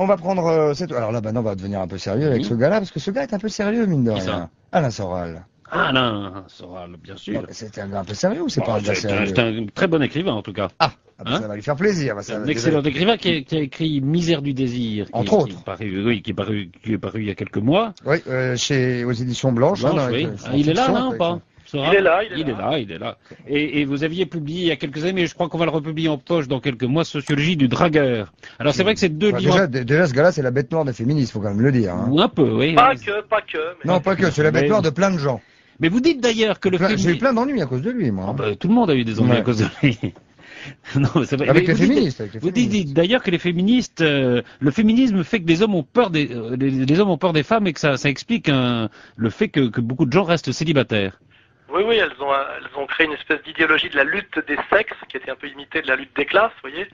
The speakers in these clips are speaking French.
On va prendre alors là, maintenant, on va devenir un peu sérieux avec ce Oui. gars-là, parce que ce gars est un peu sérieux, mine de Qui ça? rien. Alain Soral. Alain Soral, bien Non, sûr. mais c'est un gars un peu sérieux ou c'est Bon, pas un gars c'est sérieux? un très bon écrivain, en tout cas. Bah, Hein? ça va lui faire plaisir. Bah, Un déjà, excellent écrivain qui a écrit Misère du désir, entre autres. qui est paru il y a quelques mois. Oui, aux éditions Blanches, hein, Blanche, oui. c'est Ah, en il est là, fiction, là, ou pas? collection. Il est Soral? là, il est Il est là. là, il est là. Et vous aviez publié il y a quelques années, mais je crois qu'on va le republier en poche dans quelques mois, Sociologie du dragueur. Alors c'est vrai que c'est deux Bah, livres, déjà, ce gars-là, c'est la bête noire des féministes, faut quand même le dire. Hein. ou un peu, oui. Pas que, pas que, mais Non, pas que, c'est la bête noire de plein de gens. Mais vous dites d'ailleurs que le J'ai eu féminisme... plein d'ennuis à cause de lui, moi. Oh, Hein. ben, tout le monde a eu des ennuis à Ouais. cause de lui. Non, c'est vrai. Avec Mais les féministes. Avec les vous féministes. dites d'ailleurs que les féministes, le féminisme fait que les hommes ont peur les hommes ont peur des femmes et que ça explique le fait que beaucoup de gens restent célibataires. oui, oui, elles ont créé une espèce d'idéologie de la lutte des sexes qui était un peu imitée de la lutte des classes, vous voyez.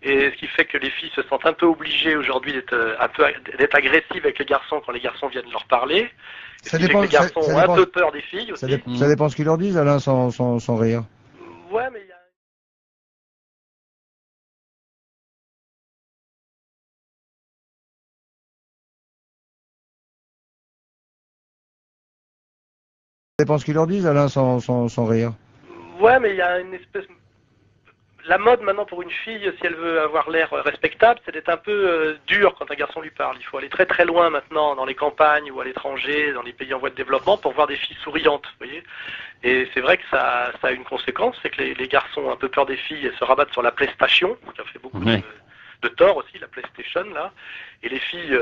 Et ce qui fait que les filles se sentent un peu obligées aujourd'hui d'être agressives avec les garçons quand les garçons viennent leur parler. Et ce qui fait que les garçons ont un peu peur des filles aussi. Ça dépend ce qu'ils leur disent, Alain, sans rire. Ouais, mais il y a... Ça dépend ce qu'ils leur disent, Alain, sans rire. Ouais, mais il y a une espèce... La mode maintenant pour une fille, si elle veut avoir l'air respectable, c'est d'être un peu dur quand un garçon lui parle. Il faut aller très très loin maintenant dans les campagnes ou à l'étranger, dans les pays en voie de développement, pour voir des filles souriantes, vous voyez. Et c'est vrai que ça a une conséquence, c'est que les garçons ont un peu peur des filles et se rabattent sur la PlayStation, qui a fait beaucoup de tort aussi, la PlayStation là. Et les filles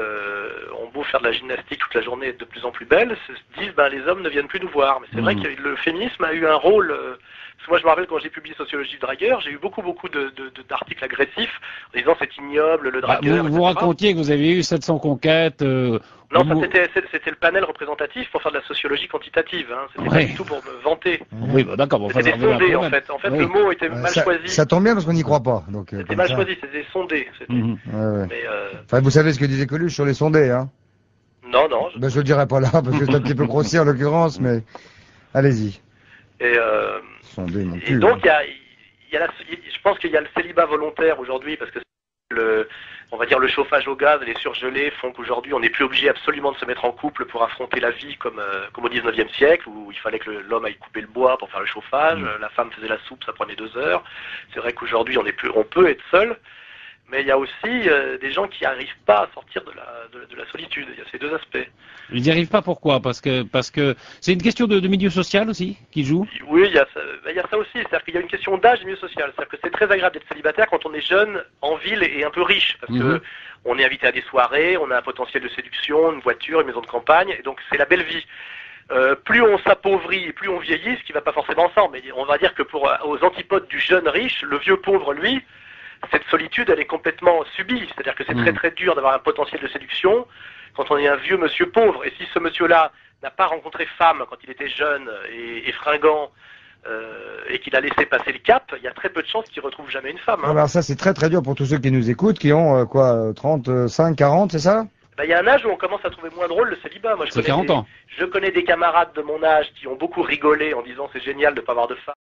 ont beau faire de la gymnastique toute la journée et être de plus en plus belles, se disent ben les hommes ne viennent plus nous voir. Mais c'est vrai que le féminisme a eu un rôle. Parce que moi je me rappelle quand j'ai publié Sociologie du dragueur, j'ai eu beaucoup d'articles agressifs en disant c'est ignoble le dragueur. Vous racontiez que vous avez eu 700 conquêtes. Non, c'était le panel représentatif pour faire de la sociologie quantitative. Hein. C'était pas du tout pour me vanter. Oui, bah d'accord. Bon, c'était sondé en fait. En fait, le mot était mal choisi. Ça tombe bien parce qu'on n'y croit pas. C'était mal choisi, c'était sondé. Mais, enfin, vous savez ce que disait Coluche sur les sondés, hein? Non, non. Ben, je le dirai pas là parce que c'est un petit peu grossier en l'occurrence, mais allez-y. Sondé non plus. Et donc, je pense qu'il y a le célibat volontaire aujourd'hui parce que on va dire le chauffage au gaz et les surgelés font qu'aujourd'hui on n'est plus obligé absolument de se mettre en couple pour affronter la vie comme au 19e siècle où il fallait que l'homme aille couper le bois pour faire le chauffage, la femme faisait la soupe, ça prenait 2 heures. C'est vrai qu'aujourd'hui on peut être seul, mais il y a aussi des gens qui n'arrivent pas à sortir de la solitude. Il y a ces deux aspects. Ils n'y arrivent pas pourquoi? Parce que c'est une question de milieu social aussi qui joue. Oui, il y a ça aussi. C'est-à-dire qu'il y a une question d'âge et milieu social. C'est-à-dire que c'est très agréable d'être célibataire quand on est jeune, en ville et un peu riche. Parce que on est invité à des soirées, on a un potentiel de séduction, une voiture, une maison de campagne. Et donc c'est la belle vie. Plus on s'appauvrit et plus on vieillit, ce qui ne va pas forcément ensemble. Mais on va dire que aux antipodes du jeune riche, le vieux pauvre, lui, cette solitude, elle est complètement subie. C'est-à-dire que c'est très très dur d'avoir un potentiel de séduction quand on est un vieux monsieur pauvre. Et si ce monsieur-là n'a pas rencontré femme quand il était jeune et fringant et qu'il a laissé passer le cap, il y a très peu de chances qu'il retrouve jamais une femme. Hein. Alors ça, c'est très très dur pour tous ceux qui nous écoutent, qui ont 35, 40, c'est ça? Il y a un âge où on commence à trouver moins drôle le célibat. Moi, c'est 40 ans. Je connais des camarades de mon âge qui ont beaucoup rigolé en disant c'est génial de ne pas avoir de femme.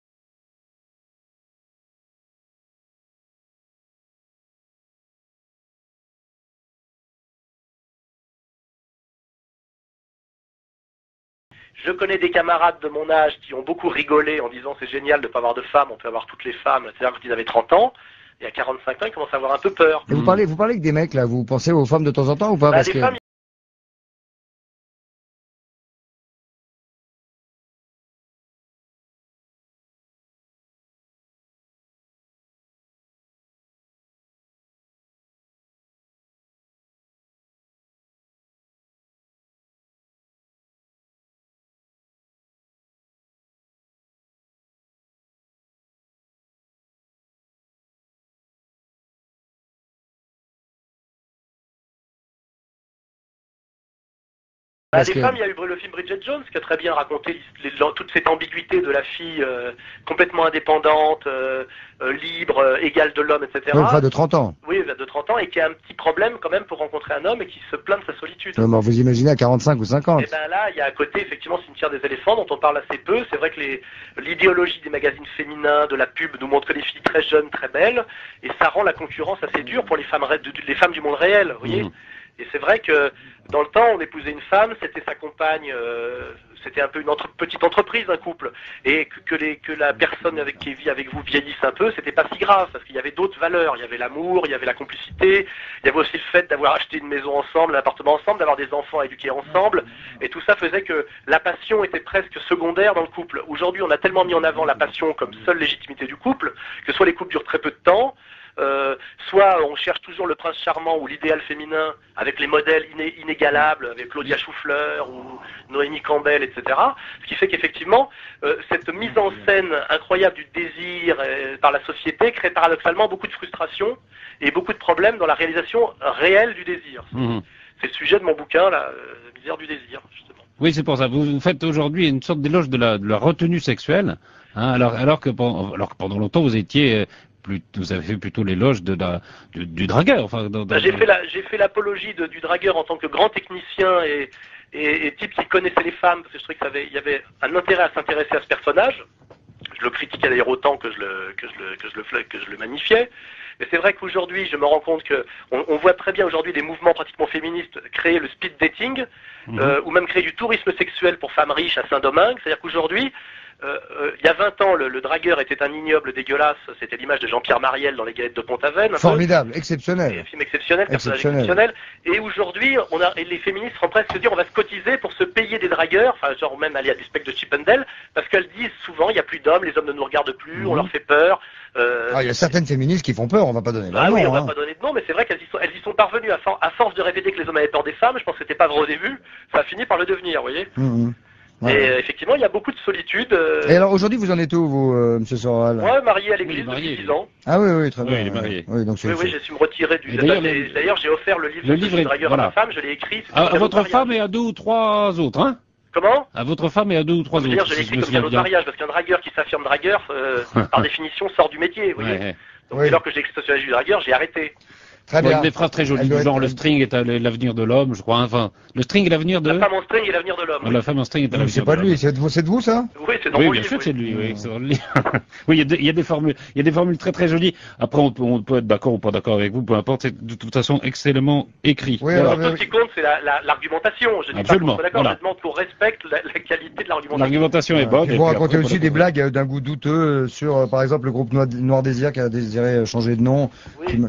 Je connais des camarades de mon âge qui ont beaucoup rigolé en disant c'est génial de ne pas avoir de femmes, on peut avoir toutes les femmes. C'est-à-dire quand ils avaient 30 ans, et à 45 ans, ils commencent à avoir un peu peur. Et vous parlez avec des mecs là, vous pensez aux femmes de temps en temps ou pas? Parce que... femmes, Les femmes, il y a eu le film Bridget Jones qui a très bien raconté toute cette ambiguïté de la fille complètement indépendante, libre, égale de l'homme, etc. Oui, enfin de 30 ans. Oui, de 30 ans, et qui a un petit problème quand même pour rencontrer un homme et qui se plaint de sa solitude. Oui, mais vous imaginez à 45 ou 50. Et ben là, il y a à côté effectivement Cimetière des éléphants dont on parle assez peu. C'est vrai que l'idéologie des magazines féminins, de la pub nous montre que les filles très jeunes, très belles, et ça rend la concurrence assez dure pour les femmes du monde réel, vous voyez. Et c'est vrai que dans le temps, on épousait une femme, c'était sa compagne, c'était un peu une petite entreprise, un couple, et que la personne avec qui vit avec vous vieillisse un peu, c'était pas si grave, parce qu'il y avait d'autres valeurs, il y avait l'amour, il y avait la complicité, il y avait aussi le fait d'avoir acheté une maison ensemble, un appartement ensemble, d'avoir des enfants à éduquer ensemble, et tout ça faisait que la passion était presque secondaire dans le couple. Aujourd'hui, on a tellement mis en avant la passion comme seule légitimité du couple, que soit les couples durent très peu de temps, soit on cherche toujours le prince charmant ou l'idéal féminin avec les modèles inégalables, avec Claudia Choufleur ou Noémie Campbell, etc. Ce qui fait qu'effectivement, cette mise en scène incroyable du désir par la société crée paradoxalement beaucoup de frustration et beaucoup de problèmes dans la réalisation réelle du désir. C'est le sujet de mon bouquin, la misère du désir, justement. Oui, c'est pour ça. Vous faites aujourd'hui une sorte d'éloge de la retenue sexuelle, hein, alors que pendant longtemps vous étiez vous avez fait plutôt l'éloge du dragueur. Enfin, j'ai fait l'apologie du dragueur en tant que grand technicien et type qui connaissait les femmes, parce que je trouvais qu'il y avait un intérêt à s'intéresser à ce personnage. Je le critiquais d'ailleurs autant que je le magnifiais. Mais c'est vrai qu'aujourd'hui, je me rends compte que on voit très bien aujourd'hui des mouvements pratiquement féministes créer le speed dating, ou même créer du tourisme sexuel pour femmes riches à Saint-Domingue. C'est-à-dire qu'aujourd'hui, il y a 20 ans, le dragueur était un ignoble dégueulasse. C'était l'image de Jean-Pierre Mariel dans Les Galettes de Pont-Aven. Formidable, exceptionnel. Un film exceptionnel, personnage exceptionnel. Et aujourd'hui, les féministes sont presque se dire on va se cotiser pour se payer des dragueurs, enfin genre même aller à des spectacles de Chippendale, parce qu'elles disent souvent il n'y a plus d'hommes, les hommes ne nous regardent plus, on leur fait peur. Il y a certaines féministes qui font peur, on va pas donner de nom. Ah oui, on va pas donner de nom, mais c'est vrai qu'elles y sont parvenues à force de répéter que les hommes avaient peur des femmes. Je pense que c'était pas vrai au début, ça a fini par le devenir, vous voyez. Ouais. Et effectivement, il y a beaucoup de solitude. Et alors aujourd'hui, vous en êtes où, vous, Monsieur Soral? Moi, marié à l'église depuis 10 ans. Ah oui, très bien. Oui, il est marié. Oui, j'ai su me retirer du. D'ailleurs, j'ai offert le livre du dragueur à ma femme, je l'ai écrit. À votre femme et à 2 ou 3 autres, hein? Comment? À votre femme et à 2 ou 3 autres. Je l'ai écrit comme cadeau de mariage, parce qu'un dragueur qui s'affirme dragueur, par définition, sort du métier, vous voyez. Donc, dès lors que j'ai exceptionnalisé du dragueur, j'ai arrêté. Très bien. Des phrases très jolies, du genre le string est l'avenir de l'homme, je crois. Enfin, le string est l'avenir de... La femme en string est l'avenir de l'homme. La femme en string est l'avenir de l'homme. C'est pas de lui, c'est de vous, ça? Oui, c'est dans mon livre. Oui, bien sûr, c'est de lui, oui, c'est dans le livre. Oui, il y a des formules très très jolies. Après, on peut être d'accord ou pas d'accord avec vous, peu importe, c'est de toute façon excellemment écrit. Oui, alors, tout ce qui compte, c'est l'argumentation. Je dis pas qu'on soit d'accord, je demande qu'on respecte la qualité de l'argumentation. L'argumentation est bonne. Vous racontez aussi des blagues d'un goût douteux sur, par exemple, le groupe Noir Désir qui a désiré changer de nom,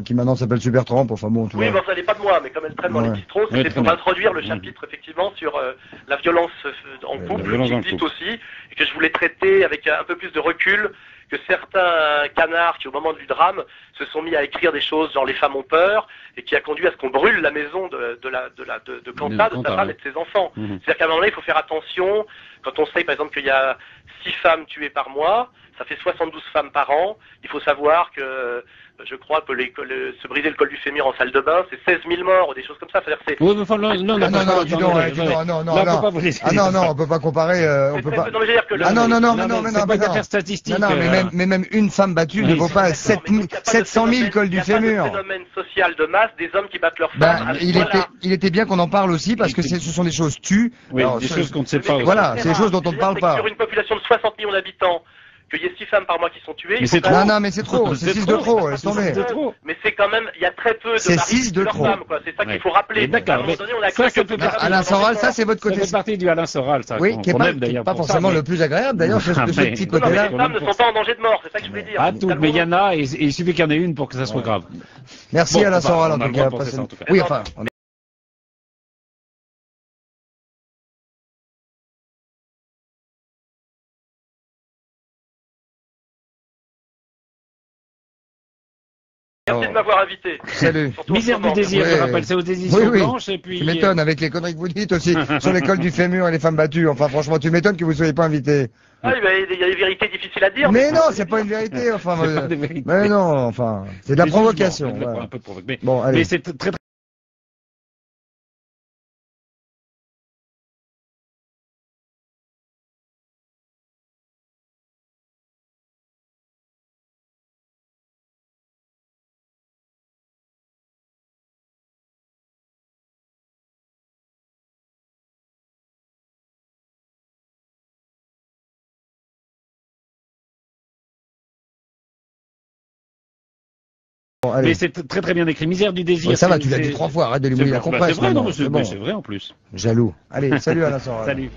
qui maintenant s'appelle Supertramp, enfin bon, oui, mais ça n'est pas de moi, mais comme elle traîne dans les bistrots, c'était pour introduire le chapitre effectivement sur la violence en couple, qui existe aussi, et que je voulais traiter avec un peu plus de recul que certains canards qui, au moment du drame, se sont mis à écrire des choses genre les femmes ont peur, et qui a conduit à ce qu'on brûle la maison de Quentin, de sa femme et de ses enfants. C'est-à-dire qu'à un moment donné, il faut faire attention, quand on sait par exemple qu'il y a 6 femmes tuées par mois, ça fait 72 femmes par an, il faut savoir que je crois que se briser le col du fémur en salle de bain, c'est 16 000 morts ou des choses comme ça. C'est-à-dire oui, mais enfin, non, on peut pas comparer, on peut pas. Non, mais je veux dire que c'est pas une affaire statistique. Non, mais même une femme battue ne vaut pas 700 000 cols du fémur. Il y a pas de phénomène social de masse des hommes qui battent leurs femmes. Il était bien qu'on en parle aussi parce que ce sont des choses tues. Oui, des choses qu'on ne sait pas. Voilà, c'est des choses dont on ne parle pas. Sur une population de 60 millions d'habitants, qu'il y ait 6 femmes par mois qui sont tuées. Mais c'est trop. Non, mais c'est trop. C'est 6 de trop. Laisse tomber. Mais c'est quand même, il y a très peu de c'est 6 de trop. femmes, quoi. C'est ça qu'il faut rappeler. D'accord. Alain Soral, ça c'est votre côté. Ça fait partie du Alain Soral, ça. Oui, qui est pas forcément le plus agréable d'ailleurs, de ce petit côté-là. Les femmes ne sont pas en danger de mort, c'est ça que je voulais dire. Ah, tout, mais il y en a, et il suffit qu'il y en ait une pour que ça soit grave. Merci Alain Soral, en tout cas. Oui, enfin. Merci de m'avoir invité. Salut. Misère du désir, je rappelle, c'est aux éditions blanches et puis... Tu m'étonnes avec les conneries que vous dites aussi sur l'école du fémur et les femmes battues. Enfin, franchement, tu m'étonnes que vous ne soyez pas invité. Ah oui, il y a des vérités difficiles à dire. Mais non, c'est pas une vérité, enfin. Mais non, enfin, c'est de la provocation. Bon, allez. Mais c'est très Bon, allez. Mais c'est très très bien écrit. Misère du désir. Ouais, ça va, tu l'as c'est- dit 3 fois, arrête de lui mouiller la c'est compresse. vrai, non, maintenant, mais bon. c'est vrai en plus. Jaloux. Allez, salut Alain Soral. Salut.